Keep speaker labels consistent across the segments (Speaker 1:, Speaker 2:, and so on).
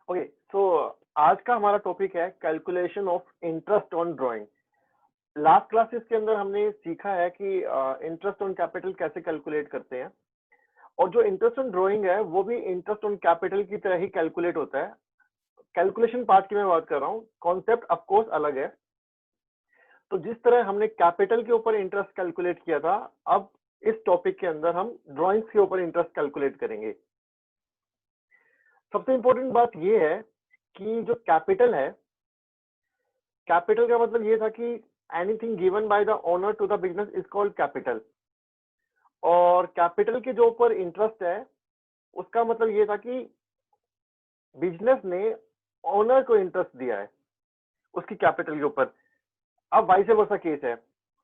Speaker 1: Okay, सो आज का हमारा टॉपिक है calculation of interest on drawing. Last classes के अंदर हमने सीखा है कि इंटरेस्ट ऑन कैपिटल कैसे कैलकुलेट करते हैं, और जो इंटरेस्ट ऑन ड्राइंग है वो भी इंटरेस्ट ऑन कैपिटल की तरह ही कैलकुलेट होता है। कैलकुलेशन पार्ट की मैं बात कर रहा हूँ, कॉन्सेप्ट ऑफ कोर्स अलग है। तो जिस तरह हमने कैपिटल के ऊपर इंटरेस्ट कैलकुलेट किया था, अब इस टॉपिक के अंदर हम ड्राइंग्स के ऊपर इंटरेस्ट कैलकुलेट करेंगे। सबसे इंपॉर्टेंट बात यह है कि जो कैपिटल है, कैपिटल का मतलब ये था कि anything given by the owner to the business is called capital. और कैपिटल के जो ऊपर इंटरेस्ट है, उसका मतलब ये था कि बिजनेस ने ओनर को इंटरेस्ट दिया है उसकी कैपिटल के ऊपर। अब वाइस वर्सा केस है।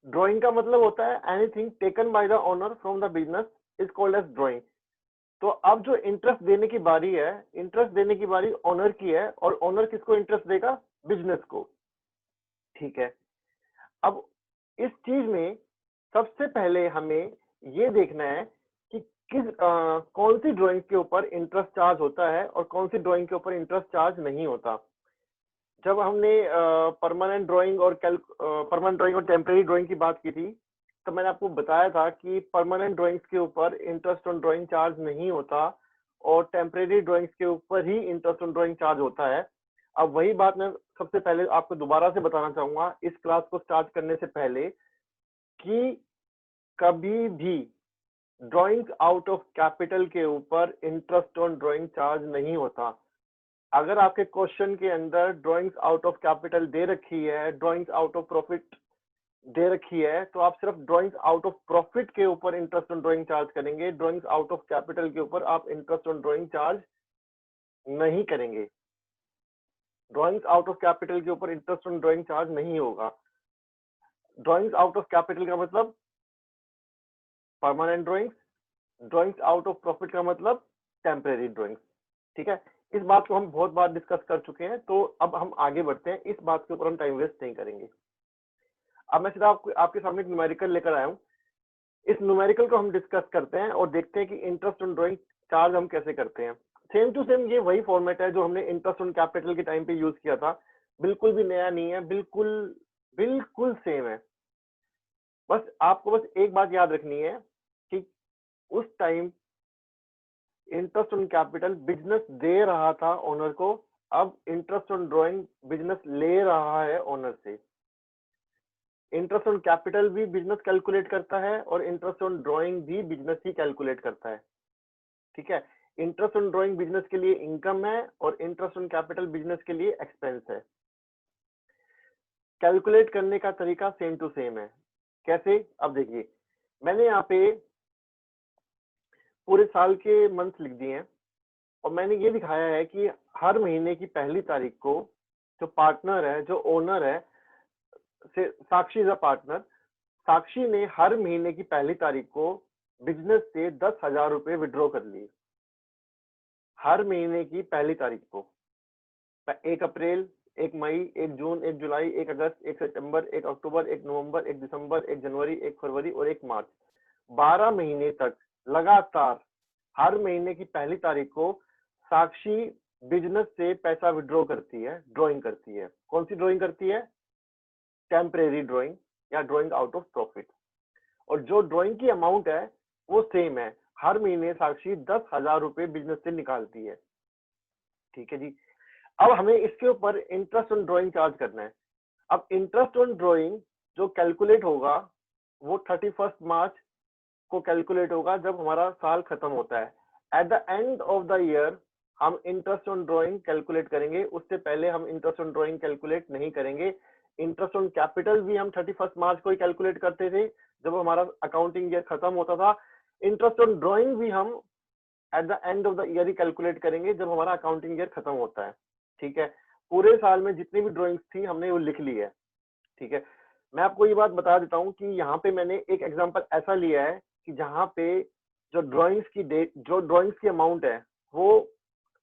Speaker 1: ड्राइंग का मतलब होता है anything taken by the owner from the business is called as drawing. तो अब जो इंटरेस्ट देने की बारी है, इंटरेस्ट देने की बारी ओनर की है, और ओनर किसको इंटरेस्ट देगा? बिजनेस को। ठीक है, अब इस चीज में सबसे पहले हमें ये देखना है कि कौन सी ड्राइंग के ऊपर इंटरेस्ट चार्ज होता है और कौन सी ड्राइंग के ऊपर इंटरेस्ट चार्ज नहीं होता। जब हमने परमानेंट ड्राइंग और टेम्परेरी ड्राइंग की बात की थी, तो मैंने आपको बताया था कि परमानेंट ड्राइंग्स के ऊपर इंटरेस्ट ऑन ड्राइंग चार्ज नहीं होता और टेम्परेरी ड्राइंग्स के ऊपर ही इंटरेस्ट ऑन ड्राइंग चार्ज होता है। अब वही बात मैं सबसे पहले आपको दोबारा से बताना चाहूंगा इस क्लास को स्टार्ट करने से पहले, कि कभी भी ड्राइंग्स आउट ऑफ कैपिटल के ऊपर इंटरेस्ट ऑन ड्राइंग चार्ज नहीं होता। अगर आपके क्वेश्चन के अंदर ड्राइंग्स आउट ऑफ कैपिटल दे रखी है, ड्राइंग्स आउट ऑफ प्रॉफिट दे रखी है, तो आप सिर्फ ड्राइंग्स आउट ऑफ प्रॉफिट के ऊपर इंटरेस्ट ऑन ड्राइंग चार्ज करेंगे। ड्राइंग्स आउट ऑफ कैपिटल के ऊपर आप इंटरेस्ट ऑन ड्राइंग चार्ज नहीं करेंगे। ड्राइंग्स आउट ऑफ कैपिटल के ऊपर इंटरेस्ट ऑन ड्राइंग चार्ज नहीं होगा। ड्राइंग्स आउट ऑफ कैपिटल का मतलब permanent drawings, drawings out of profit का मतलब टेम्परेरी ड्राइंग्स। ठीक है, इस बात को हम बहुत बार डिस्कस कर चुके हैं, तो अब हम आगे बढ़ते हैं। इस बात के ऊपर हम टाइम वेस्ट नहीं करेंगे। अब मैं सीधा आपके सामने एक न्यूमेरिकल लेकर आया हूँ। इस न्यूमेरिकल को हम डिस्कस करते हैं और देखते हैं कि इंटरेस्ट ऑन ड्राइंग चार्ज हम कैसे करते हैं। सेम टू सेम ये वही फॉर्मेट है जो हमने इंटरेस्ट ऑन कैपिटल के टाइम पे यूज किया था। बिल्कुल भी नया नहीं है, बिल्कुल बिल्कुल सेम है। बस आपको बस एक बात याद रखनी है कि उस time interest on capital business दे रहा था ओनर को, अब इंटरेस्ट ऑन ड्राइंग बिजनेस ले रहा है ओनर से। इंटरेस्ट ऑन कैपिटल भी बिजनेस कैलकुलेट करता है और इंटरेस्ट ऑन ड्राइंग भी बिजनेस ही कैलकुलेट करता है। ठीक है, इंटरेस्ट ऑन ड्राइंग बिजनेस के लिए इनकम है और इंटरेस्ट ऑन कैपिटल बिजनेस के लिए एक्सपेंस है। कैलकुलेट करने का तरीका सेम टू सेम है। कैसे? अब देखिए, मैंने यहाँ पे पूरे साल के मंथ लिख दिए हैं और मैंने ये दिखाया है कि हर महीने की पहली तारीख को जो पार्टनर है, जो ओनर है, से साक्षी इज अ पार्टनर, साक्षी ने हर महीने की पहली तारीख को बिजनेस से 10,000 रुपए विड्रॉ कर लिए। हर महीने की पहली तारीख को 1 अप्रैल, 1 मई, 1 जून, 1 जुलाई, 1 अगस्त, 1 सितंबर, 1 अक्टूबर, 1 नवंबर, 1 दिसंबर, 1 जनवरी, 1 फरवरी और 1 मार्च। 12 महीने तक लगातार हर महीने की पहली तारीख को साक्षी बिजनेस से पैसा विड्रॉ करती है, ड्रॉइंग करती है। कौन सी ड्रॉइंग करती है? टेम्परेरी ड्रॉइंग या ड्रॉइंग आउट ऑफ प्रॉफिट। और जो ड्रॉइंग की अमाउंट है वो सेम है। हर महीने साक्षी 10,000 रुपए बिजनेस से निकालती है। ठीक है जी, अब हमें इसके ऊपर इंटरेस्ट ऑन ड्रॉइंग चार्ज करना है। अब इंटरेस्ट ऑन ड्रॉइंग जो कैलकुलेट होगा वो 31 मार्च को कैलकुलेट होगा, जब हमारा साल खत्म होता है। At the end of the year हम इंटरेस्ट ऑन ड्रॉइंग कैलकुलेट करेंगे, उससे पहले हम इंटरेस्ट ऑन ड्रॉइंग कैलकुलेट नहीं करेंगे। इंटरेस्ट ऑन कैपिटल भी हम 31 मार्च को ही कैलकुलेट करते थे जब हमारा अकाउंटिंग ईयर खत्म होता था। इंटरेस्ट ऑन ड्रॉइंग भी हम at the end of the year he calculate करेंगे जब हमारा अकाउंटिंग ईयर खत्म होता है। ठीक है, पूरे साल में जितनी भी ड्रॉइंग्स थी हमने वो लिख ली है। ठीक है, मैं आपको ये बात बता देता हूँ कि यहाँ पे मैंने एक एग्जांपल ऐसा लिया है कि जहाँ पे जो ड्रॉइंग्स की अमाउंट है वो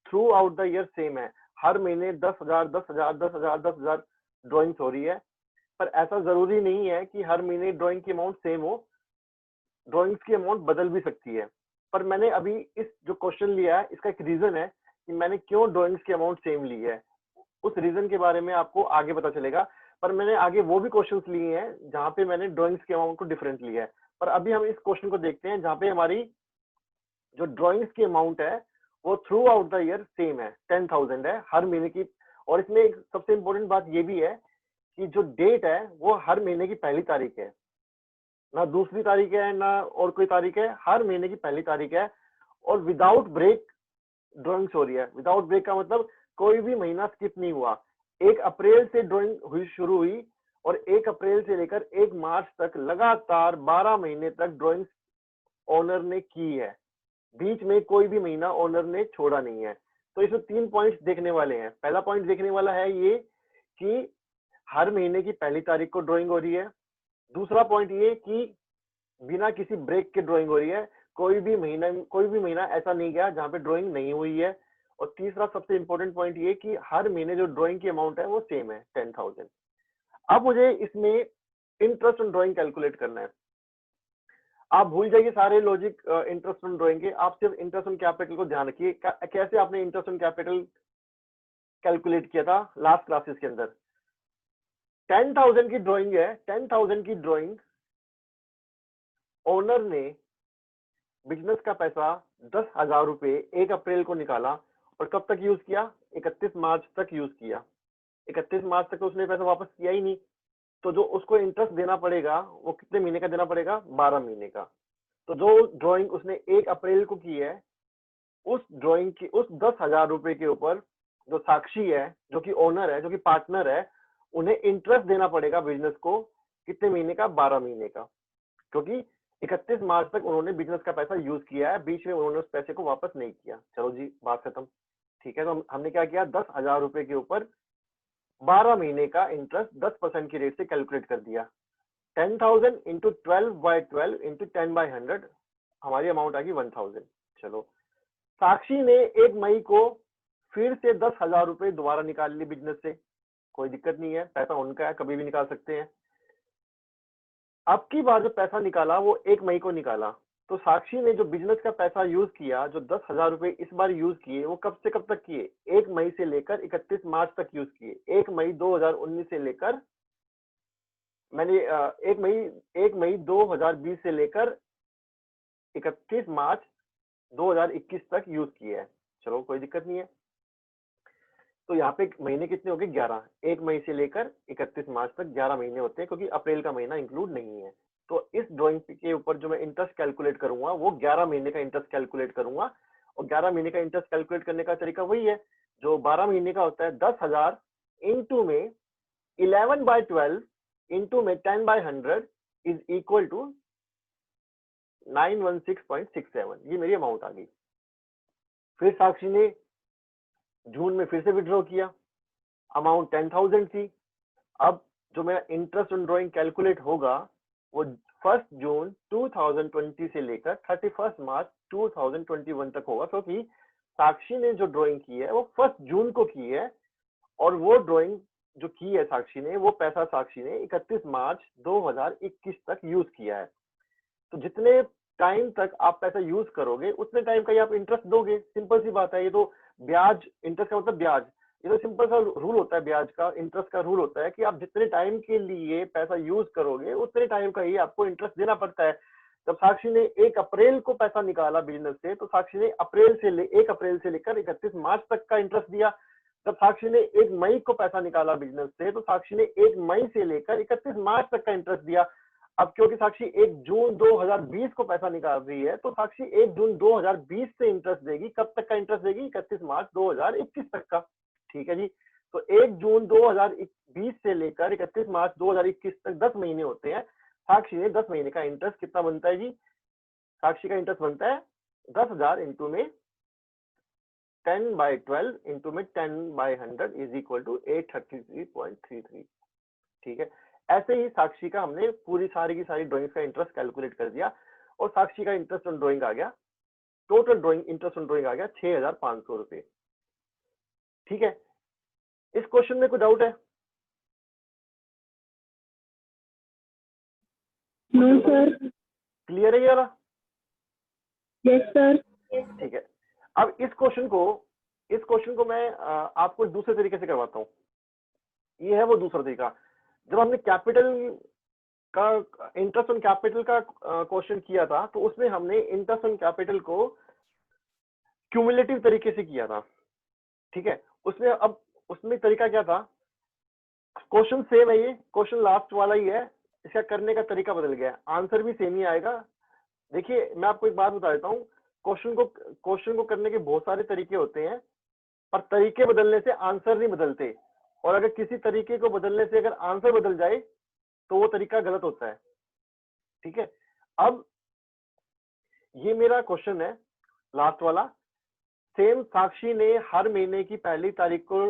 Speaker 1: through out the year same है। हर महीने 10,000 10,000 10,000 10,000 ड्रॉइंग्स हो रही है, पर ऐसा जरूरी नहीं है कि हर महीने ड्रॉइंग की अमाउंट सेम हो। ड्रॉइंग्स की अमाउंट बदल भी सकती है। पर मैंने अभी इस जो क्वेश्चन लिया है इसका एक रीजन है कि मैंने क्यों ड्राइंग्स की अमाउंट सेम ली है, उस रीजन के बारे में आपको आगे पता चलेगा। पर मैंने आगे वो भी क्वेश्चंस लिए हैं जहां पे मैंने ड्राइंग्स के अमाउंट को डिफरेंट लिया है। पर अभी हम इस क्वेश्चन को देखते हैं जहां पे हमारी जो ड्राइंग्स की अमाउंट है वो through out the year same है, 10,000 है हर महीने की। और इसमें एक सबसे इंपॉर्टेंट बात ये भी है कि जो डेट है वो हर महीने की पहली तारीख है, ना दूसरी तारीख है ना और कोई तारीख है, हर महीने की पहली तारीख है। और विदाउट ब्रेक ड्राइंग्स हो रही है। विदाउट ब्रेक का मतलब कोई भी महीना स्किप नहीं हुआ। 1 अप्रैल से ड्राइंग हुई शुरू हुई और 1 अप्रैल से लेकर 1 मार्च तक लगातार 12 महीने तक ड्राइंग्स ओनर ने की है। बीच में कोई भी महीना ओनर ने छोड़ा नहीं है। तो इसमें 3 पॉइंट्स देखने वाले हैं। पहला पॉइंट देखने वाला है ये कि हर महीने की पहली तारीख को ड्राइंग हो रही है। दूसरा पॉइंट ये कि बिना किसी ब्रेक के ड्राइंग हो रही है, कोई भी महीना ऐसा नहीं गया जहां पे ड्राइंग नहीं हुई है। और तीसरा सबसे इंपॉर्टेंट पॉइंट ये कि हर महीने जो ड्राइंग की अमाउंट है वो सेम है, 10,000। अब मुझे इसमें इंटरेस्ट ऑन ड्राइंग कैलकुलेट करना है। आप भूल जाइए सारे लॉजिक इंटरेस्ट ऑन ड्राइंग के, आप सिर्फ इंटरेस्ट ऑन कैपिटल को ध्यान रखिए। कैसे आपने इंटरेस्ट ऑन कैपिटल कैलकुलेट किया था लास्ट क्लासेस के अंदर। 10,000 की ड्राइंग है, 10,000 की ड्राइंग ओनर ने बिजनेस का पैसा 10,000 रुपए 1 अप्रैल को निकाला और कब तक यूज किया, 31 मार्च तक यूज किया। 31 मार्च तक तो उसने पैसा वापस किया ही नहीं। तो जो उसको इंटरेस्ट देना पड़ेगा वो कितने महीने का देना पड़ेगा, 12 महीने का। तो जो ड्राइंग उसने 1 अप्रैल को की है, उस ड्राइंग की उस 10,000 रुपए के ऊपर जो साक्षी है, जो कि ओनर है, जो कि पार्टनर है, उन्हें इंटरेस्ट देना पड़ेगा बिजनेस को कितने महीने का, 12 महीने का। क्योंकि 31 मार्च तक उन्होंने बिजनेस का पैसा यूज किया है, बीच में उन्होंने उस पैसे को वापस नहीं किया। चलो जी, बात खत्म। ठीक है, तो हमने क्या किया, 10,000 रुपए के ऊपर 12 महीने का इंटरेस्ट 10% की रेट से कैलकुलेट कर दिया। 10,000 इंटू 12/12 इंटू 10/100, हमारी अमाउंट आ गई 1,000। चलो, साक्षी ने 1 मई को फिर से 10,000 रुपए दोबारा निकाल लिए बिजनेस से। कोई दिक्कत नहीं है, पैसा उनका है, कभी भी निकाल सकते हैं। अब की बार जो पैसा निकाला वो 1 मई को निकाला। तो साक्षी ने जो बिजनेस का पैसा यूज किया, जो 10,000 रुपए इस बार यूज किए, वो कब से कब तक किए, 1 मई से लेकर 31 मार्च तक यूज किए। 1 मई 2019 से लेकर मैंने 1 मई 2020 से लेकर 31 मार्च 2021 तक यूज किए हैं। चलो, कोई दिक्कत नहीं है। तो यहाँ पे महीने कितने हो गए, 11। 1 मई से लेकर 31 मार्च तक 11 महीने होते हैं, क्योंकि अप्रैल का महीना इंक्लूड नहीं है। तो इस ड्राइंग के ऊपर जो मैं इंटरेस्ट कैलकुलेट करूंगा वो 11 महीने का इंटरेस्ट कैलकुलेट करूंगा। और 11 महीने का इंटरेस्ट कैलकुलेट करने का तरीका वही है जो 12 महीने का होता है। 10,000 इंटू में 11/12 इंटू में 10/100 इज इक्वल टू 916.67। ये मेरी अमाउंट आ गई। फिर साक्षी ने जून में फिर से विड्रॉ किया, अमाउंट 10,000 थी। अब जो मेरा इंटरेस्ट ऑन ड्राइंग कैलकुलेट होगा वो 1 जून 2020 से लेकर 31 मार्च 2021 तक होगा, क्योंकि साक्षी ने जो ड्राइंग की है वो 1 जून को की है। और वो ड्राइंग जो की है साक्षी ने, वो पैसा साक्षी ने 31 मार्च 2021 तक यूज किया है। तो जितने टाइम तक आप पैसा यूज करोगे उतने टाइम का ही आप इंटरेस्ट दोगे। सिंपल सी बात है। ये तो ब्याज, इंटरेस्ट का मतलब ब्याज, ये तो सिंपल सा रूल होता है ब्याज का, इंटरेस्ट का रूल होता है कि आप जितने टाइम के लिए पैसा यूज करोगे उतने टाइम का ही आपको इंटरेस्ट देना पड़ता है। जब साक्षी ने 1 अप्रैल को पैसा निकाला बिजनेस से, तो साक्षी ने 1 अप्रैल से लेकर 31 मार्च तक का इंटरेस्ट दिया। जब साक्षी ने 1 मई को पैसा निकाला बिजनेस से, तो साक्षी ने 1 मई से लेकर 31 मार्च तक का इंटरेस्ट दिया। अब क्योंकि साक्षी 1 जून 2020 को पैसा निकाल रही है, तो साक्षी 1 जून 2020 से इंटरेस्ट देगी। कब तक का इंटरेस्ट देगी, 31 मार्च 2021 तक का। ठीक है जी। तो 1 जून 2020 से लेकर 31 मार्च 2021 तक 10 महीने होते हैं। साक्षी ने 10 महीने का इंटरेस्ट कितना बनता है जी, साक्षी का इंटरेस्ट बनता है 10,000 इंटू में 10/12 इंटू में 10/100 इज इक्वल टू 833.33। ठीक है। ऐसे ही साक्षी का हमने पूरी सारी की सारी ड्राइंग्स का इंटरेस्ट कैलकुलेट कर दिया और साक्षी का इंटरेस्ट ऑन ड्राइंग आ गया, total drawing interest on drawing आ गया 6,500 रुपए। ठीक है। इस क्वेश्चन में कोई डाउट है?
Speaker 2: No sir.
Speaker 1: क्लियर है ये वाला?
Speaker 2: Yes sir.
Speaker 1: ठीक है। अब इस क्वेश्चन को इस क्वेश्चन को मैं आपको दूसरे तरीके से करवाता हूँ। ये है वो दूसरा तरीका। जब हमने कैपिटल का इंटरेस्ट ऑन कैपिटल का क्वेश्चन किया था, तो उसमें हमने इंटरेस्ट ऑन कैपिटल को क्यूमुलेटिव तरीके से किया था, ठीक है। उसमें अब उसमें तरीका क्या था, क्वेश्चन सेम है, ये क्वेश्चन लास्ट वाला ही है, इसका करने का तरीका बदल गया, आंसर भी सेम ही आएगा। देखिए मैं आपको एक बात बता देता हूँ, क्वेश्चन को करने के बहुत सारे तरीके होते हैं, पर तरीके बदलने से आंसर नहीं बदलते, और अगर किसी तरीके को बदलने से अगर आंसर बदल जाए तो वो तरीका गलत होता है, ठीक है। अब ये मेरा क्वेश्चन है लास्ट वाला। सेम साक्षी ने हर महीने की पहली तारीख को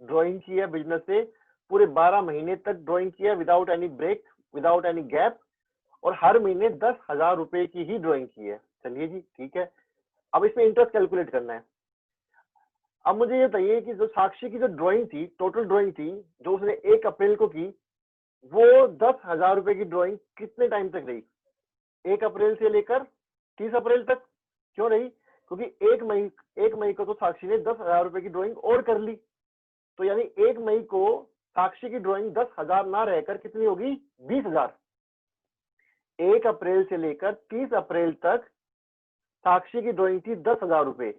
Speaker 1: ड्राइंग किया बिजनेस से, पूरे 12 महीने तक ड्राइंग किया without any break, without any gap, और हर महीने 10,000 रुपए की ही ड्राइंग की है। चलिए जी ठीक है, अब इसमें इंटरेस्ट कैलकुलेट करना है। अब मुझे ये बताइए कि जो साक्षी की जो ड्राइंग थी, टोटल ड्राइंग थी जो उसने 1 अप्रैल को की, वो 10,000 रुपए की ड्राइंग कितने टाइम तक रही? 1 अप्रैल से लेकर 30 अप्रैल तक। क्यों रही? क्योंकि 1 मई को तो साक्षी ने 10,000 रुपए की ड्राइंग और कर ली, तो यानी 1 मई को साक्षी की ड्राइंग 10,000 ना रहकर कितनी होगी? 20,000। 1 अप्रैल से लेकर 30 अप्रैल तक साक्षी की ड्राइंग थी 10,000 रुपए,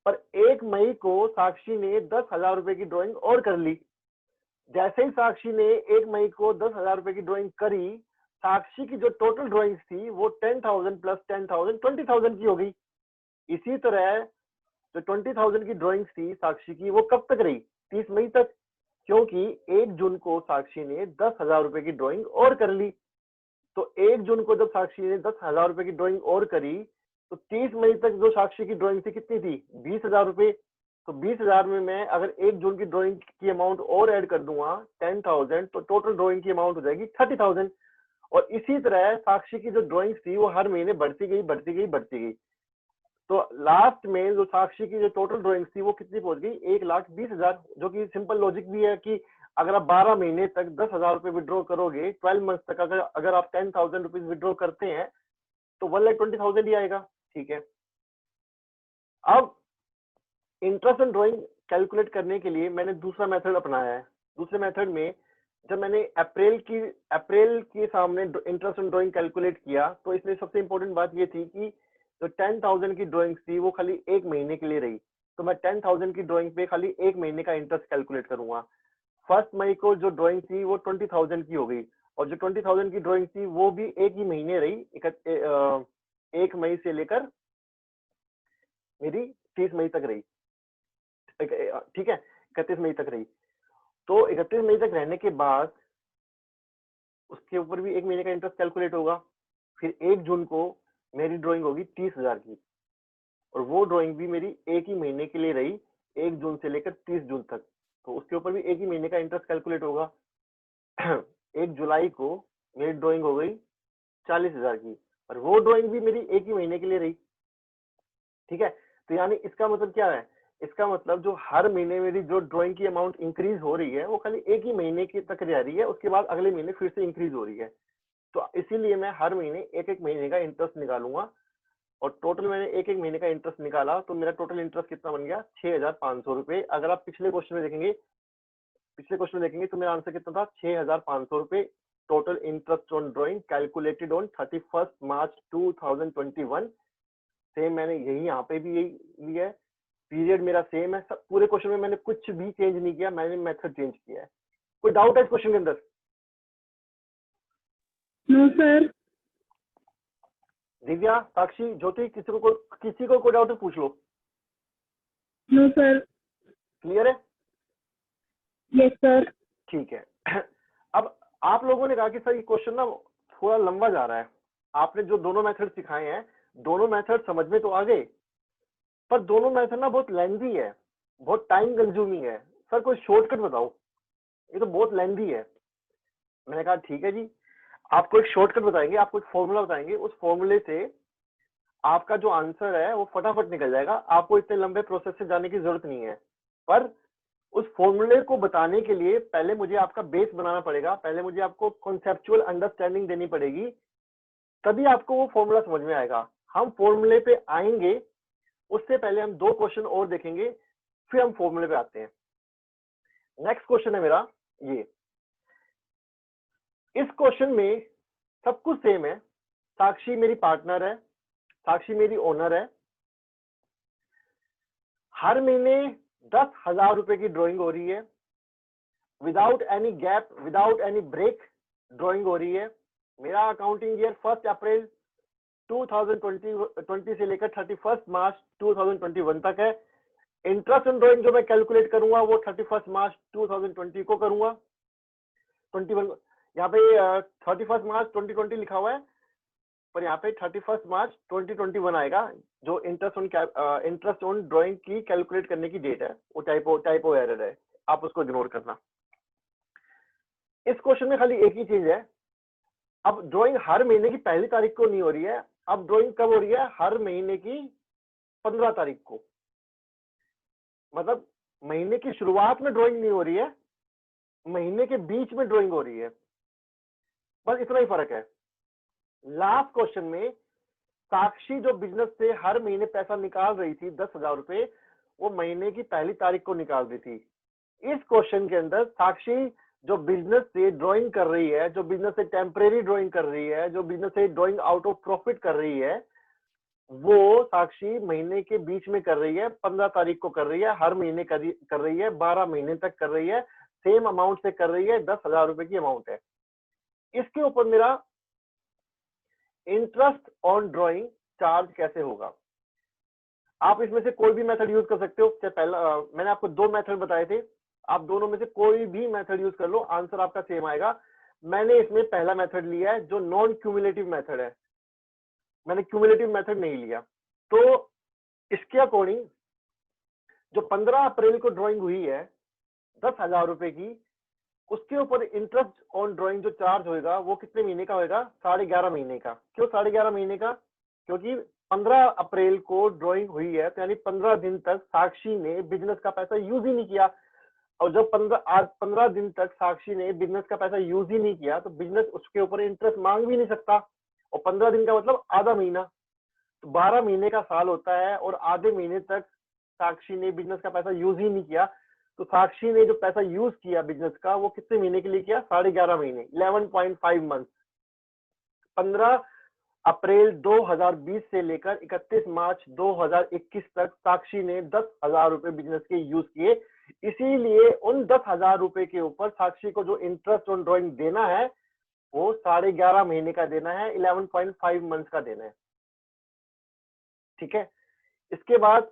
Speaker 1: पर 1 मई को साक्षी ने 10,000 रुपए की ड्राइंग और कर ली। जैसे ही साक्षी ने 1 मई को 10,000 रुपए की ड्राइंग करी, साक्षी की जो टोटल ड्राइंग्स थी वो 10,000 प्लस 10,000 20,000 की हो गई। इसी तरह जो 20,000 की ड्राइंग्स थी साक्षी की, वो कब तक रही? 30 मई तक, क्योंकि 1 जून को साक्षी ने 10,000 रुपए की ड्राइंग और कर ली। तो 1 जून को जब साक्षी ने 10,000 रुपए की ड्राइंग और करी, तो 30 मई तक जो साक्षी की ड्राइंग थी कितनी थी? 20,000 रुपए। तो 20,000 में मैं अगर 1 जून की ड्राइंग की अमाउंट और ऐड कर दूंगा 10,000, तो टोटल ड्राइंग की अमाउंट हो जाएगी 30,000। और इसी तरह साक्षी की जो ड्राइंग्स थी वो हर महीने बढ़ती गई बढ़ती गई बढ़ती गई। तो लास्ट में जो साक्षी की जो टोटल ड्राइंग्स थी वो कितनी पहुंच गई? 1,20,000, जो कि सिंपल लॉजिक भी है कि अगर आप 12 महीने तक 10,000 रुपए विड्रॉ करोगे, 12 मंथ तक अगर आप 10,000 रुपीज विड्रॉ करते हैं तो 1,20,000 ही आएगा, ठीक है। अब इंटरेस्ट ऑन ड्राइंग कैलकुलेट करने के लिए मैंने दूसरा मेथड अपनाया है। दूसरे मेथड में जब मैंने अप्रैल के सामने इंटरेस्ट ऑन ड्राइंग कैलकुलेट किया, तो इसमें सबसे इंपॉर्टेंट बात ये थी कि जो 10,000 की ड्राइंग थी वो खाली 1 महीने के लिए रही, तो मैं 10,000 की ड्राइंग पे खाली 1 महीने का इंटरेस्ट कैलकुलेट करूंगा। 1 मई को जो ड्राइंग थी वो 20,000 की हो गई, और जो 20,000 की ड्राइंग थी वो भी 1 ही महीने रही, 1 मई से लेकर मेरी 30 मई तक रही, ठीक है, 31 मई तक रही। तो 31 मई तक रहने के बाद उसके ऊपर भी 1 महीने का इंटरेस्ट कैलकुलेट होगा। फिर 1 जून को मेरी ड्राइंग होगी 30,000 की, और वो ड्राइंग भी मेरी 1 ही महीने के लिए रही, 1 जून से लेकर 30 जून तक, तो उसके ऊपर भी 1 ही महीने का इंटरेस्ट कैलकुलेट होगा। 1 जुलाई को मेरी ड्राइंग हो गई 40,000 की, और वो ड्राइंग भी मेरी 1 ही महीने के लिए रही, ठीक है। तो यानी इसका मतलब क्या है? इसका मतलब जो हर महीने मेरी जो ड्राइंग की अमाउंट इंक्रीज हो रही है वो खाली 1 ही महीने की तक रह रही है, उसके बाद अगले महीने फिर से इंक्रीज हो रही है। तो इसीलिए मैं हर महीने 1-1 महीने का इंटरेस्ट निकालूंगा, और टोटल मैंने 1-1 महीने का इंटरेस्ट निकाला, तो मेरा टोटल इंटरेस्ट कितना बन गया? 6,500 रुपए। अगर आप पिछले क्वेश्चन में देखेंगे तो मेरा आंसर कितना था? 6,500 रुपए total interest on drawing calculated on 31 March 2021। Same मैंने यही यहाँ पे भी यही लिया है, पीरियड मेरा सेम है, सब पूरे क्वेश्चन में मैंने कुछ भी चेंज नहीं किया, मैंने मेथड चेंज किया है। कोई डाउट है इस क्वेश्चन के अंदर?
Speaker 2: No sir.
Speaker 1: दिव्या, साक्षी, ज्योति, किसी को कोई डाउट है पूछ लो।
Speaker 2: No sir.
Speaker 1: क्लियर है?
Speaker 2: Yes sir.
Speaker 1: ठीक है। अब आप लोगों ने कहा कि सर ये क्वेश्चन ना थोड़ा लंबा जा रहा है, आपने जो दोनों मेथड सिखाए हैं दोनों मेथड समझ में तो आ गए, पर दोनों मेथड ना बहुत लेंथी है, बहुत टाइम कंज्यूमिंग है, सर कोई शॉर्टकट बताओ, ये तो बहुत लेंथी है। मैंने कहा ठीक है जी, आपको एक शॉर्टकट बताएंगे, आपको एक फॉर्मूला बताएंगे, उस फॉर्मूले से आपका जो आंसर है वो फटाफट निकल जाएगा, आपको इतने लंबे प्रोसेस से जाने की जरूरत नहीं है। पर उस फॉर्मूले को बताने के लिए पहले मुझे आपका बेस बनाना पड़ेगा, पहले मुझे आपको कॉन्सेप्चुअल अंडरस्टैंडिंग देनी पड़ेगी, तभी आपको वो फॉर्मूला समझ में आएगा। हम फॉर्मूले पे आएंगे, उससे पहले हम 2 क्वेश्चन और देखेंगे, फिर हम फॉर्मूले पे आते हैं। नेक्स्ट क्वेश्चन है मेरा ये। इस क्वेश्चन में सब कुछ सेम है। साक्षी मेरी पार्टनर है, साक्षी मेरी ओनर है। हर महीने 10,000 रुपए की ड्राइंग हो रही है, without any gap, without any break drawing हो रही है। मेरा अकाउंटिंग ईयर 1 अप्रैल 2020 से लेकर 31 मार्च 2021 तक है। इंटरेस्ट ऑन ड्राइंग जो मैं कैलकुलेट करूंगा वो 31 मार्च 2020 को करूंगा। 21 यहाँ पे 31 मार्च 2020 लिखा हुआ है, पर यहाँ पे 31 मार्च 2021 आएगा, जो इंटरेस्ट ऑन ड्राइंग की कैलकुलेट करने की डेट है, वो टाइपो एरर है, आप उसको इग्नोर करना। इस क्वेश्चन में खाली एक ही चीज है, अब ड्राइंग हर महीने की पहली तारीख को नहीं हो रही है, अब ड्राइंग कब हो रही है? हर महीने की 15 तारीख को। मतलब महीने की शुरुआत में ड्राइंग नहीं हो रही है, महीने के बीच में ड्राइंग हो रही है, बस इतना ही फर्क है। लास्ट क्वेश्चन में साक्षी जो बिजनेस से हर महीने पैसा निकाल रही थी 10,000 रुपए, वो महीने की पहली तारीख को निकाल रही थी। इस क्वेश्चन के अंदर साक्षी जो बिजनेस से ड्राइंग कर रही है, जो बिजनेस से टेम्परेरी ड्राइंग कर रही है, जो बिजनेस से ड्राइंग आउट ऑफ प्रॉफिट कर रही है, वो साक्षी महीने के बीच में कर रही है, 15 तारीख को कर रही है, हर महीने कर रही है, 12 महीने तक कर रही है, सेम अमाउंट से कर रही है, 10,000 रुपए की अमाउंट है। इसके ऊपर मेरा इंटरेस्ट ऑन ड्राइंग चार्ज कैसे होगा? आप इसमें से कोई भी मेथड यूज कर सकते हो। पहला मैंने आपको 2 मेथड बताए थे, आप दोनों में से कोई भी मेथड यूज कर लो, आंसर आपका सेम आएगा। मैंने इसमें पहला मेथड लिया है जो नॉन क्यूमुलेटिव मेथड है, मैंने क्यूमुलेटिव मेथड नहीं लिया। तो इसके अकॉर्डिंग जो 15 अप्रैल को ड्राइंग हुई है 10,000 रुपए की, उसके ऊपर इंटरेस्ट ऑन ड्राइंग जो चार्ज होगा वो कितने महीने का होगा? 11.5 महीने का। क्यों 11.5 महीने का? क्योंकि 15 अप्रैल को ड्राइंग हुई है, तो यानी 15 दिन तक साक्षी ने बिजनेस का पैसा यूज ही नहीं किया। और जब 15 दिन तक साक्षी ने बिजनेस का पैसा यूज ही नहीं किया, तो बिजनेस उसके ऊपर इंटरेस्ट मांग भी नहीं सकता। और 15 दिन का मतलब आधा महीना, तो 12 महीने का साल होता है, और आधे महीने तक साक्षी ने बिजनेस का पैसा यूज ही नहीं किया। तो साक्षी ने जो पैसा यूज किया बिजनेस का, वो कितने महीने के लिए किया? 11.5 महीने, 11.5 मंथ। 15 अप्रैल 2020 से लेकर 31 मार्च 2021 तक साक्षी ने 10,000 रुपए बिजनेस के यूज किए। इसीलिए उन 10,000 रुपए के ऊपर साक्षी को जो इंटरेस्ट ऑन ड्राइंग देना है वो 11.5 महीने का देना है, 11.5 मंथ का देना है। ठीक है, इसके बाद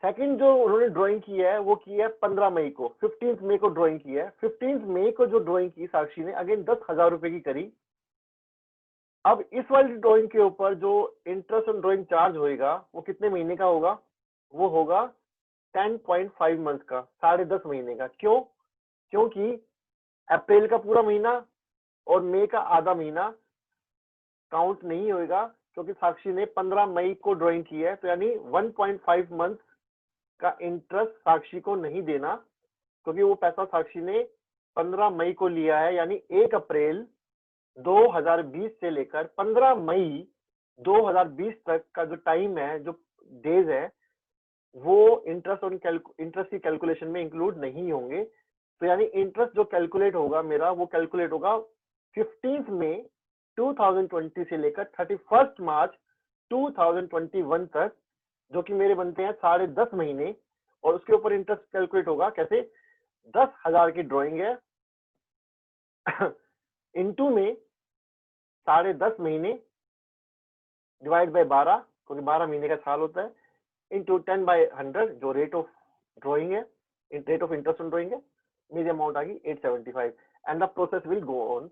Speaker 1: सेकंड जो उन्होंने ड्राइंग की है वो की है 15 मई को, 15 मई को ड्राइंग की है। 15 मई को जो ड्राइंग की साक्षी ने, अगेन 10,000 रुपए की करी। अब इस वाली ड्राइंग के ऊपर जो इंटरेस्ट ऑन ड्राइंग चार्ज होएगा वो कितने महीने का होगा? वो होगा 10.5 मंथ का, 10.5 महीने का। क्यों? क्योंकि अप्रैल का पूरा महीना और मई का आधा महीना काउंट नहीं होएगा, क्योंकि साक्षी ने 15 मई को ड्राइंग की है, तो यानी 1.5 मंथ का इंटरेस्ट साक्षी को नहीं देना, क्योंकि वो पैसा साक्षी ने 15 मई को लिया है। यानी 1 अप्रैल 2020 से लेकर 15 मई 2020 तक का जो टाइम है, जो डेज है, वो इंटरेस्ट की कैलकुलेशन में इंक्लूड नहीं होंगे। तो यानी इंटरेस्ट जो कैलकुलेट होगा मेरा, वो कैलकुलेट होगा 15 मई 2020 से लेकर 31 मार्च 2021 तक, जो कि मेरे बनते हैं 10.5 महीने। और उसके ऊपर इंटरेस्ट कैलकुलेट होगा कैसे? 10,000 की ड्राइंग है इनटू में 10.5 महीने डिवाइड बाय 12, क्योंकि 12 महीने का साल होता है, इनटू 10/100 जो रेट ऑफ ड्राइंग है, rate of interest on drawing है। मेरी अमाउंट आ गई 875 and the process will go on.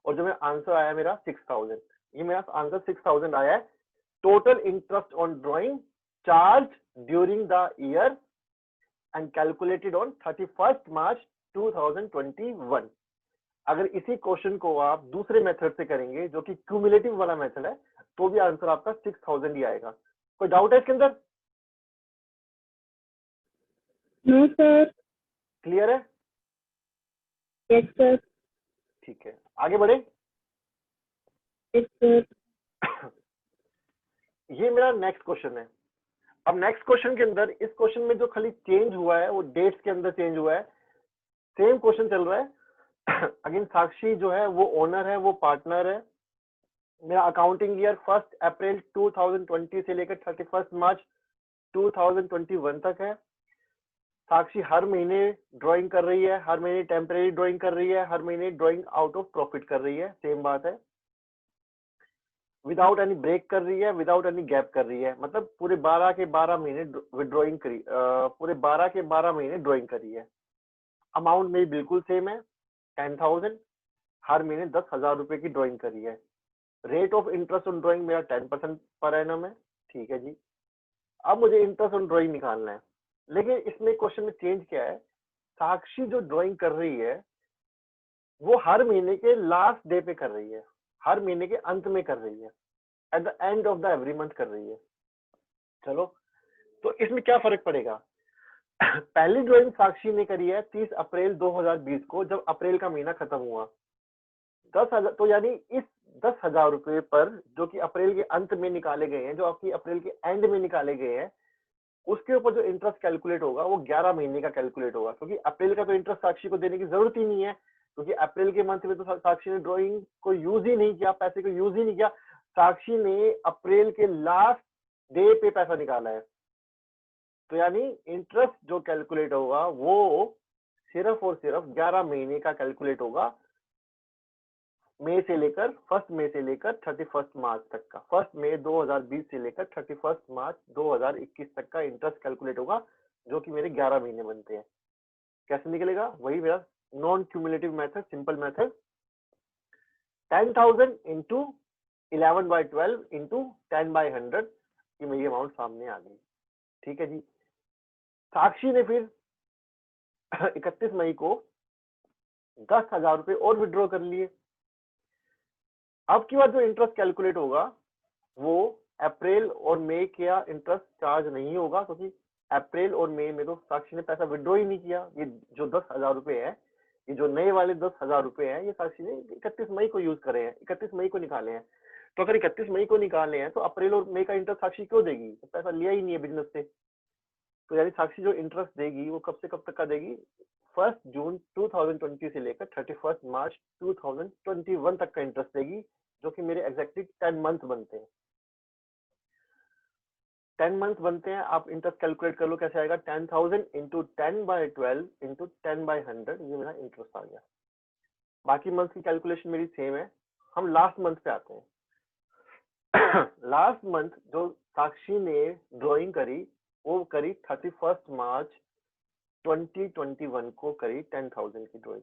Speaker 1: और जो मेरा आंसर आया मेरा 6,000, ये मेरा आंसर 6,000 आया है। Total interest on drawing charge during the year and calculated on 31 मार्च 2021। अगर इसी क्वेश्चन को आप दूसरे मेथड से करेंगे, जो कि क्यूमुलेटिव वाला मेथड है, तो भी आंसर आपका 6,000 ही आएगा। कोई डाउट है इसके अंदर?
Speaker 2: No sir.
Speaker 1: क्लियर है?
Speaker 2: Yes sir.
Speaker 1: ठीक है, आगे बढ़े।
Speaker 2: Yes sir.
Speaker 1: ये मेरा नेक्स्ट क्वेश्चन है। अब नेक्स्ट क्वेश्चन के अंदर, इस क्वेश्चन में जो खाली चेंज हुआ है वो डेट्स के अंदर चेंज हुआ है। सेम क्वेश्चन चल रहा है। अगेन साक्षी जो है वो ओनर है, वो पार्टनर है। मेरा अकाउंटिंग ईयर 1 अप्रैल 2020 से लेकर 31 मार्च 2021 तक है। साक्षी हर महीने ड्राइंग कर रही है, हर महीने टेम्परेरी ड्राइंग कर रही है, हर महीने ड्राइंग आउट ऑफ प्रॉफिट कर रही है, सेम बात है। विदाउट एनी ब्रेक कर रही है, विदाउट एनी गैप कर रही है, मतलब पूरे 12 के 12 महीने ड्राइंग करी, पूरे 12 के 12 महीने ड्राइंग करी है। अमाउंट मेरी बिल्कुल सेम है, 10,000, हर महीने 10,000 रुपए की ड्राइंग करी है। Rate of interest on drawing मेरा 10% पर एनम है, ठीक है जी। अब मुझे इंटरेस्ट ऑन ड्राइंग निकालना है, लेकिन इसमें क्वेश्चन में चेंज क्या है, साक्षी जो ड्राइंग कर रही है वो हर महीने के लास्ट डे पे कर रही है, हर महीने के अंत में कर रही है, at the end of the every month कर रही है। चलो, तो इसमें क्या फर्क पड़ेगा। पहली ड्राइंग साक्षी ने करी है 30 अप्रैल 2020 को, जब अप्रैल का महीना खत्म हुआ। 10,000, तो यानी इस 10,000 रुपए पर जो कि अप्रैल के अंत में निकाले गए हैं, जो आपकी अप्रैल के एंड में निकाले गए हैं, उसके ऊपर जो इंटरेस्ट कैलकुलेट होगा वो 11 महीने का कैलकुलेट होगा, क्योंकि अप्रैल का तो इंटरेस्ट साक्षी को देने की जरूरत ही नहीं है, क्योंकि अप्रैल के मंथ में तो साक्षी ने ड्राइंग को यूज ही नहीं किया, पैसे को यूज ही नहीं किया। साक्षी ने अप्रैल के लास्ट डे पे पैसा निकाला है, तो यानी इंटरेस्ट जो कैलकुलेट होगा वो सिर्फ और सिर्फ 11 महीने का कैलकुलेट होगा, मई से लेकर 1 मई से लेकर 31 मार्च तक का, 1 मई 2020 से लेकर 31 मार्च 2021 तक का इंटरेस्ट कैलकुलेट होगा, जो कि मेरे 11 महीने बनते हैं। कैसे निकलेगा, वही मेरा non cumulative method, simple method. 10,000 into 11/12 into 10/100, ये मेरी अमाउंट सामने आ गई, ठीक है जी। साक्षी ने फिर 31 मई को 10,000 रुपए और विड्रॉ कर लिए। अब की बार जो इंटरेस्ट कैलकुलेट होगा वो अप्रैल और मई का इंटरेस्ट चार्ज नहीं होगा, क्योंकि अप्रैल और मई में तो साक्षी ने पैसा विड्रॉ ही नहीं किया। ये जो 10,000 रुपए है, ये जो नए वाले 10,000 रुपए हैं, ये साक्षी ने 31 मई को यूज करे हैं, 31 मई को निकाले हैं। तो अगर 31 मई को निकाले हैं तो अप्रैल और मई का इंटरेस्ट साक्षी क्यों देगी, तो पैसा लिया ही नहीं है बिजनेस से। तो यानी साक्षी जो इंटरेस्ट देगी वो कब से कब तक का देगी, 1 जून 2020 से लेकर 31 मार्च 2021 तक का इंटरेस्ट देगी, जो कि मेरे एग्जैक्टली 10 मंथ बनते हैं। 10 मंथ बनते हैं, आप इंटरेस्ट कैलकुलेट कर लो कैसे आएगा, 10,000 इंटू 10/12 इंटू 10/100, ये मेरा इंटरेस्ट आ गया। बाकी मंथ की कैलकुलेशन मेरी सेम है। हम लास्ट मंथ पे आते हैं। लास्ट मंथ जो साक्षी ने ड्राइंग करी वो करी 31 मार्च 2021 को करी 10,000 की ड्राइंग।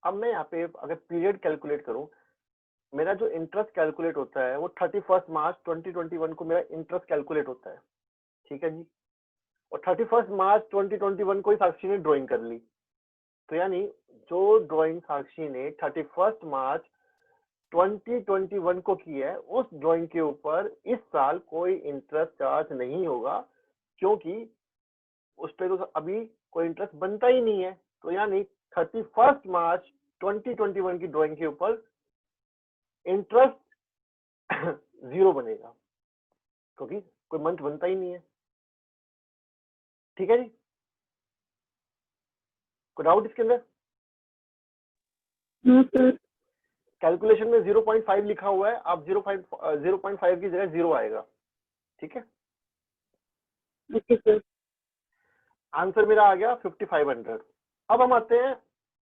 Speaker 1: अब मैं यहाँ पे अगर पीरियड कैलकुलेट करूं, मेरा जो इंटरेस्ट कैलकुलेट होता है वो 31 मार्च 2021 को मेरा इंटरेस्ट कैलकुलेट होता है, ठीक है जी। और 31 मार्च 2021 को ही साक्षी ने ड्राइंग कर ली, तो यानी जो ड्राइंग साक्षी ने 31 मार्च 2021 को की है, उस ड्राइंग के ऊपर इस साल कोई इंटरेस्ट चार्ज नहीं होगा, क्योंकि उस पर तो अभी कोई इंटरेस्ट बनता ही नहीं है। तो यानी 31 मार्च 2021 की ड्राइंग के ऊपर इंटरेस्ट 0 बनेगा, क्योंकि कोई मंथ बनता ही नहीं है, ठीक है जी। कोई डाउट इसके अंदर?
Speaker 2: No sir.
Speaker 1: कैलकुलेशन में 0.5 लिखा हुआ है, आप 0.5 की जगह 0 आएगा, ठीक है।
Speaker 2: Okay sir.
Speaker 1: आंसर मेरा आ गया 5500। अब हम आते हैं,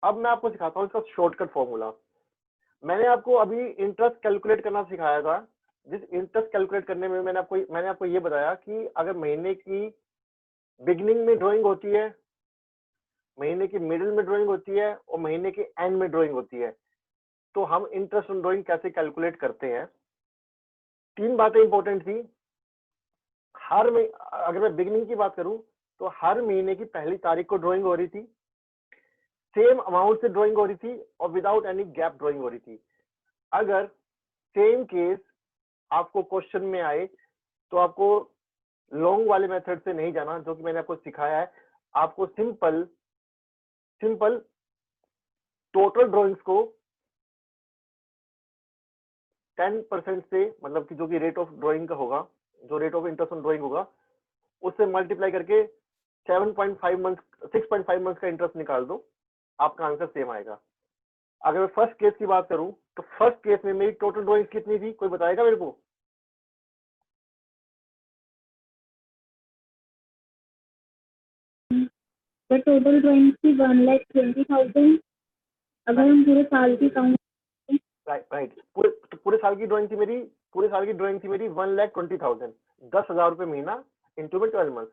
Speaker 1: अब मैं आपको सिखाता हूँ इसका शॉर्टकट फॉर्मूला। मैंने आपको अभी इंटरेस्ट कैलकुलेट करना सिखाया था। जिस इंटरेस्ट कैलकुलेट करने में मैंने आपको ये बताया कि अगर महीने की बिगिनिंग में ड्राइंग होती है, महीने की मिडिल में ड्राइंग होती है और महीने के एंड में ड्राइंग होती है, तो हम इंटरेस्ट ऑन ड्राइंग कैसे कैलकुलेट करते हैं। 3 बातें इंपॉर्टेंट थी। अगर मैं बिगिनिंग की बात करूं तो हर महीने की पहली तारीख को ड्राइंग हो रही थी, सेम अमाउंट से ड्राइंग हो रही थी और विदाउट एनी गैप ड्राइंग हो रही थी। अगर सेम केस आपको क्वेश्चन में आए तो आपको लॉन्ग वाले मेथड से नहीं जाना, जो कि मैंने आपको सिखाया है। आपको सिंपल टोटल ड्राइंग्स को 10% से, मतलब कि जो कि रेट ऑफ ड्राइंग का होगा, जो rate of interest on drawing होगा, उससे मल्टीप्लाई करके 7.5 मंथ 6.5 मंथ का इंटरेस्ट निकाल दो, आपका आंसर सेम आएगा। अगर मैं फर्स्ट केस की बात करूं तो फर्स्ट केस में मेरी टोटल ड्राइंग कितनी थी, कोई बताएगा मेरे को?
Speaker 2: तो टोटल ड्राइंग की 1,20,000। अगर हम पूरे साल की काउंट
Speaker 1: राइट पूरे साल की ड्राइंग थी मेरी 1,20,000, 10,000 रुपए महीना इंटू में 12 मंथ।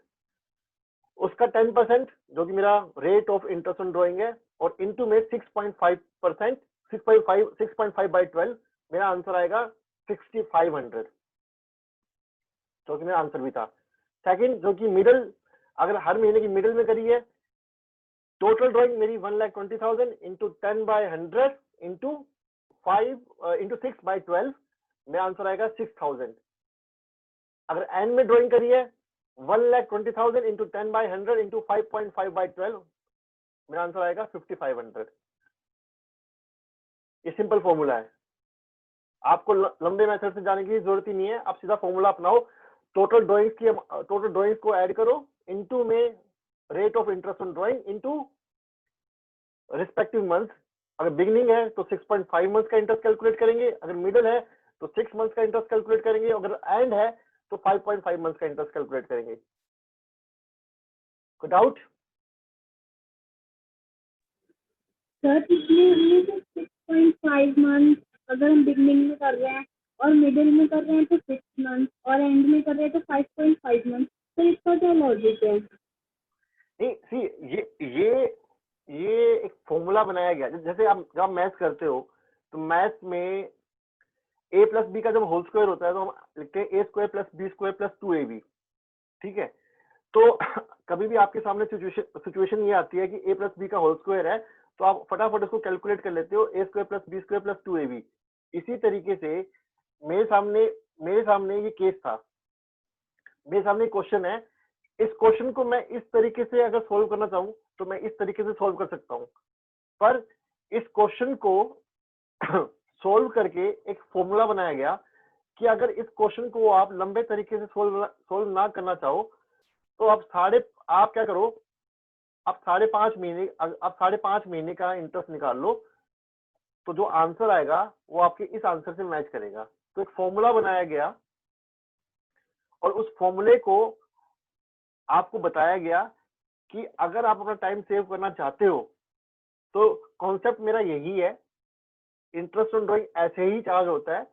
Speaker 1: उसका 10% जो कि मेरा rate of interest on drawing है, और इंटू में 6.5%, 6.5 बाई 12, मेरा आंसर आएगा 6,500, जो कि मेरा आंसर भी था। सेकंड, जो कि मिडल, अगर हर महीने की मिडल में करी है, टोटल ड्राइंग मेरी 1,20,000 इंटू 10 बाई 100 इंटू 6 बाई 12, मेरा आंसर आएगा 6,000। अगर एंड में ड्राइंग करी है 1,20,000 इंटू 10 बाई 100 इंटू 5.5 बाई 12, मेरा आंसर आएगा 5,500। ये सिंपल फॉर्मूला है, आपको लंबे मेथड से जाने की जरूरत ही नहीं है, आप सीधा फॉर्मूला अपनाओ। टोटल ड्राइंग्स को ऐड करो, इनटू में rate of interest on drawing into respective month. अगर बिगिनिंग है तो 6.5 मंथ का इंटरेस्ट कैलकुलेट करेंगे, अगर मिडिल है तो 6 मंथ का इंटरेस्ट कैलकुलेट करेंगे, अगर एंड है तो 5.5 मंथ का इंटरेस्ट कैलकुलेट करेंगे। कोई डाउट?
Speaker 2: सर इसलिए 6.5 मंथ अगर हम बिगनिंग में कर रहे हैं और मिडिल में कर रहे हैं तो 6 मंथ और एंड में कर रहे हैं तो 5.5 मंथ, तो इसका क्या लॉजिक है?
Speaker 1: नहीं सी, ये एक फॉर्मूला बनाया गया, जैसे आप जब आप मैथ्स करते हो तो मैथ्स में a प्लस बी का जब होल स्क्वायर होता है तो हम लिखते हैं a square plus B square plus 2ab, ठीक है? तो कभी भी आपके सामने सिचुएशन ये आती है कि a प्लस बी का होल स्क्वायर है, तो आप फटाफट उसको कैलकुलेट कर लेते हो a square plus B square plus 2ab। इसी तरीके से मेरे सामने ये केस था, मेरे सामने क्वेश्चन है, इस क्वेश्चन को मैं इस तरीके से अगर सोल्व करना चाहूं तो मैं इस तरीके से सोल्व कर सकता हूं, पर इस क्वेश्चन को सोल्व करके एक फॉर्मूला बनाया गया कि अगर इस क्वेश्चन को आप लंबे तरीके से सोल्व ना करना चाहो तो आप क्या करो, आप 5.5 महीने का इंटरेस्ट निकाल लो, तो जो आंसर आएगा वो आपके इस आंसर से मैच करेगा। तो एक फॉर्मूला बनाया गया और उस फॉर्मूले को आपको बताया गया कि अगर आप अपना टाइम सेव करना चाहते हो तो कॉन्सेप्ट मेरा यही है, इंटरेस्ट ऑन ड्राइंग ऐसे ही चार्ज होता है,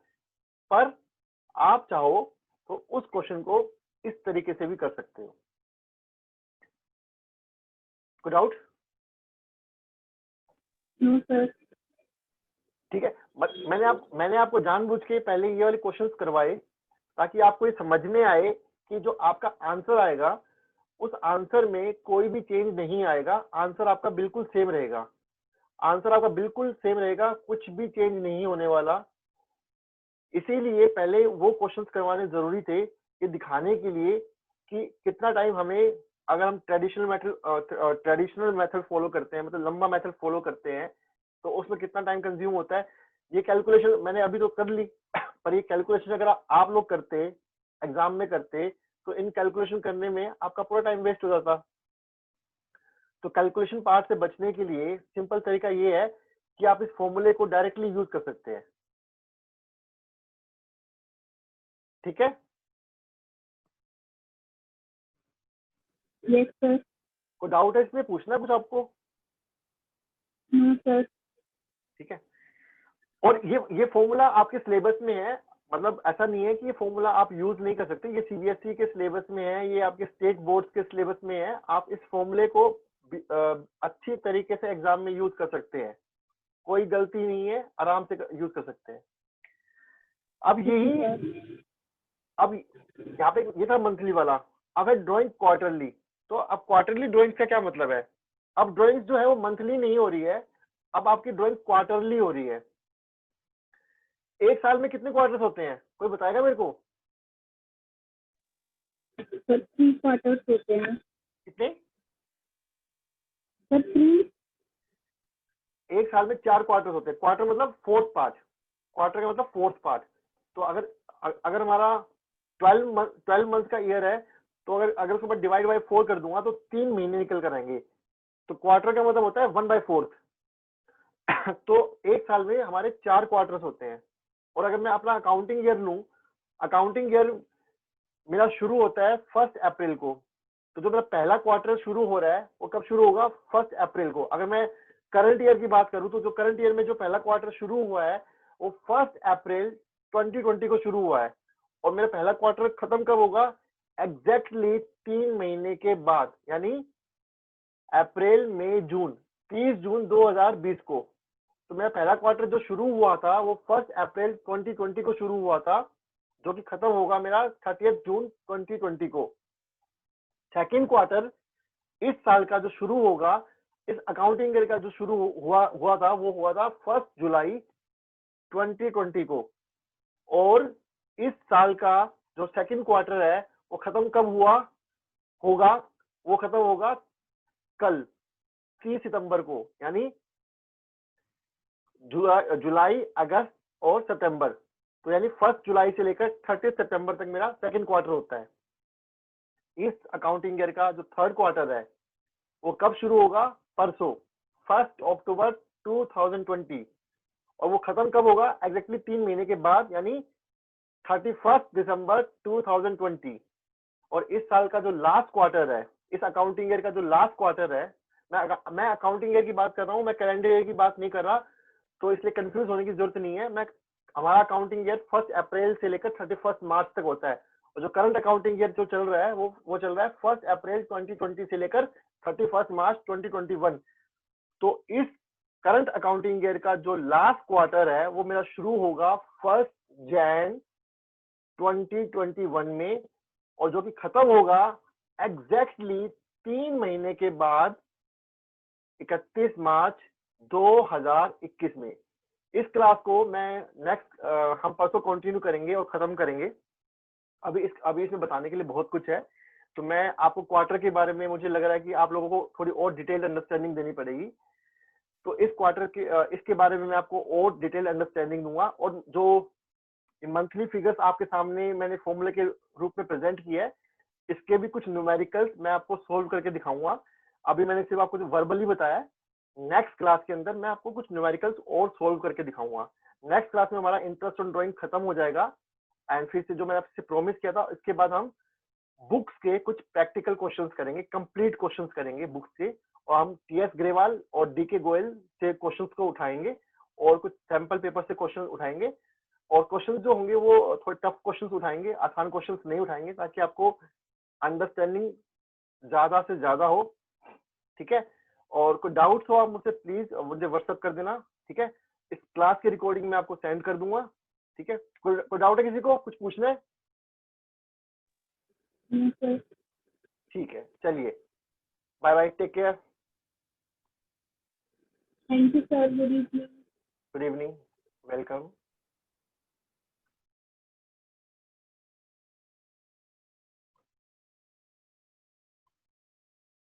Speaker 1: पर आप चाहो तो उस क्वेश्चन को इस तरीके से भी कर सकते हो। कोई डाउट?
Speaker 2: No sir.
Speaker 1: ठीक है, मैंने आपको जानबूझ के पहले ये वाले क्वेश्चंस करवाए ताकि आपको ये समझ में आए कि जो आपका आंसर आएगा उस आंसर में कोई भी चेंज नहीं आएगा, आंसर आपका बिल्कुल सेम रहेगा, कुछ भी चेंज नहीं होने वाला। इसीलिए पहले वो क्वेश्चंस करवाने जरूरी थे, ये दिखाने के लिए कि कितना टाइम हमें, अगर हम ट्रेडिशनल मेथड फॉलो करते हैं, मतलब लंबा मेथड फॉलो करते हैं, तो उसमें कितना टाइम कंज्यूम होता है। ये कैलकुलेशन मैंने अभी तो कर ली, पर ये कैलकुलेशन अगर आप लोग करते, एग्जाम में करते, तो इन कैलकुलेशन करने में आपका पूरा टाइम वेस्ट हो जाता। तो कैलकुलेशन पार्ट से बचने के लिए सिंपल तरीका ये है कि आप इस फॉर्मूले को डायरेक्टली यूज कर सकते हैं। ठीक है?
Speaker 2: Yes sir.
Speaker 1: कोई डाउट है इसमें, पूछना है कुछ आपको?
Speaker 2: No sir.
Speaker 1: ठीक है, और ये फॉर्मूला आपके सिलेबस में है, मतलब ऐसा नहीं है कि ये फॉर्मूला आप यूज नहीं कर सकते, ये सीबीएसई के सिलेबस में है, ये आपके स्टेट बोर्ड्स के सिलेबस में है, आप इस फॉर्मूले को अच्छी तरीके से एग्जाम में यूज कर सकते हैं, कोई गलती नहीं है, आराम से यूज कर सकते हैं। अब यहाँ पे ये था मंथली वाला। अब है ड्राइंग क्वार्टरली, तो अब क्वार्टरली ड्राइंग का क्या मतलब है? अब ड्राइंग जो है वो मंथली नहीं हो रही है, अब आपकी ड्राइंग क्वार्टरली हो रही है। एक साल में कितने क्वार्टर्स होते हैं, कोई बताएगा मेरे को?
Speaker 2: सर 3 क्वार्टर्स होते हैं।
Speaker 1: कितने?
Speaker 2: सर 3।
Speaker 1: एक साल में 4 क्वार्टर होते हैं, क्वार्टर मतलब फोर्थ पार्ट, क्वार्टर का मतलब फोर्थ पार्ट। तो अगर हमारा 12 मंथ का ईयर है, तो अगर उसके ऊपर डिवाइड बाई 4 कर दूंगा तो 3 महीने निकल कर आएंगे। तो क्वार्टर का मतलब होता है 1/4। तो एक साल में हमारे 4 क्वार्टर्स होते हैं। और अगर मैं अपना अकाउंटिंग ईयर लूं, अकाउंटिंग ईयर मेरा शुरू होता है 1 अप्रैल को। तो जो मेरा पहला क्वार्टर शुरू हो रहा है वो कब शुरू होगा? 1 अप्रैल को। अगर मैं करंट ईयर की बात करूं तो जो करंट ईयर में जो पहला क्वार्टर शुरू हुआ है वो 1 अप्रैल 2020 को शुरू हुआ है। और मेरा पहला क्वार्टर खत्म कब होगा? एग्जैक्टली 3 महीने के बाद, यानी अप्रैल मई जून, 30 जून 2020 को। तो मेरा पहला क्वार्टर जो शुरू हुआ था वो 1 अप्रैल 2020 को शुरू हुआ था, जो कि खत्म होगा मेरा 30 जून 2020 को। सेकेंड क्वार्टर इस साल का जो शुरू होगा, इस अकाउंटिंग ईयर का जो शुरू हुआ था वो हुआ था 1 जुलाई 2020 को। और इस साल का जो सेकंड क्वार्टर है वो खत्म कब होगा? वो खत्म होगा कल 30 सितंबर को, यानी जुलाई, अगस्त और सितंबर। तो यानी 1 जुलाई से लेकर 30 सितंबर तक मेरा सेकंड क्वार्टर होता है। इस अकाउंटिंग ईयर का जो थर्ड क्वार्टर है वो कब शुरू होगा? परसों 1 अक्टूबर 2020। और वो खत्म कब होगा? एग्जैक्टली 3 महीने के बाद, यानी 31 दिसंबर 2020। और इस साल का जो लास्ट क्वार्टर है, इस अकाउंटिंग ईयर का जो लास्ट क्वार्टर है, मैं अकाउंटिंग ईयर की बात कर रहा हूँ, मैं कैलेंडर ईयर की बात नहीं कर रहा, तो इसलिए कंफ्यूज होने की जरूरत नहीं है। हमारा अकाउंटिंग ईयर 1 अप्रैल से लेकर 31 मार्च तक होता है। और जो करंट अकाउंटिंग ईयर जो चल रहा है वो चल रहा है 1 अप्रैल 2020 से लेकर 31 मार्च 2021। तो इस करंट अकाउंटिंग ईयर का जो लास्ट क्वार्टर है वो मेरा शुरू होगा 1 जैन 2021 में, और जो कि खत्म होगा एग्जैक्टली 3 महीने के बाद 31 मार्च 2021 में। इस क्लास को मैं हम परसों कंटिन्यू करेंगे और खत्म करेंगे। अभी इसमें बताने के लिए बहुत कुछ है, तो मैं आपको क्वार्टर के बारे में, मुझे लग रहा है कि आप लोगों को थोड़ी और डिटेल्ड अंडरस्टैंडिंग देनी पड़ेगी। तो इस क्वार्टर के इसके बारे में मैं आपको और डिटेल अंडरस्टैंडिंग दूंगा। और जो मंथली फिगर्स आपके सामने मैंने फॉर्मूले के रूप में प्रेजेंट किया है, इसके भी कुछ न्यूमेरिकल्स मैं आपको सोल्व करके दिखाऊंगा। अभी मैंने सिर्फ आपको वर्बली बताया, नेक्स्ट क्लास के अंदर मैं आपको कुछ न्यूमेरिकल्स और सोल्व करके दिखाऊंगा। नेक्स्ट क्लास में हमारा इंटरेस्ट ऑन ड्राइंग खत्म हो जाएगा, एंड फिर से जो मैंने आपसे प्रॉमिस किया था, इसके बाद हम बुक्स के कुछ प्रैक्टिकल क्वेश्चंस करेंगे, कंप्लीट क्वेश्चंस करेंगे बुक्स के, और हम टीएस ग्रेवाल और डीके गोयल से क्वेश्चंस को उठाएंगे और कुछ सैंपल पेपर से क्वेश्चन उठाएंगे। और क्वेश्चंस जो होंगे वो थोड़े टफ क्वेश्चंस उठाएंगे, आसान क्वेश्चंस नहीं उठाएंगे, ताकि आपको अंडरस्टैंडिंग ज्यादा से ज्यादा हो। ठीक है? और कोई डाउट्स हो आप मुझसे प्लीज मुझे व्हाट्सएप कर देना। ठीक है? इस क्लास की रिकॉर्डिंग मैं आपको सेंड कर दूंगा। ठीक है? कोई डाउट है किसी को? कुछ पूछना है?
Speaker 2: सर।
Speaker 1: ठीक है, चलिए, bye bye, take care,
Speaker 2: thank you sir, good evening.
Speaker 1: Good evening, welcome.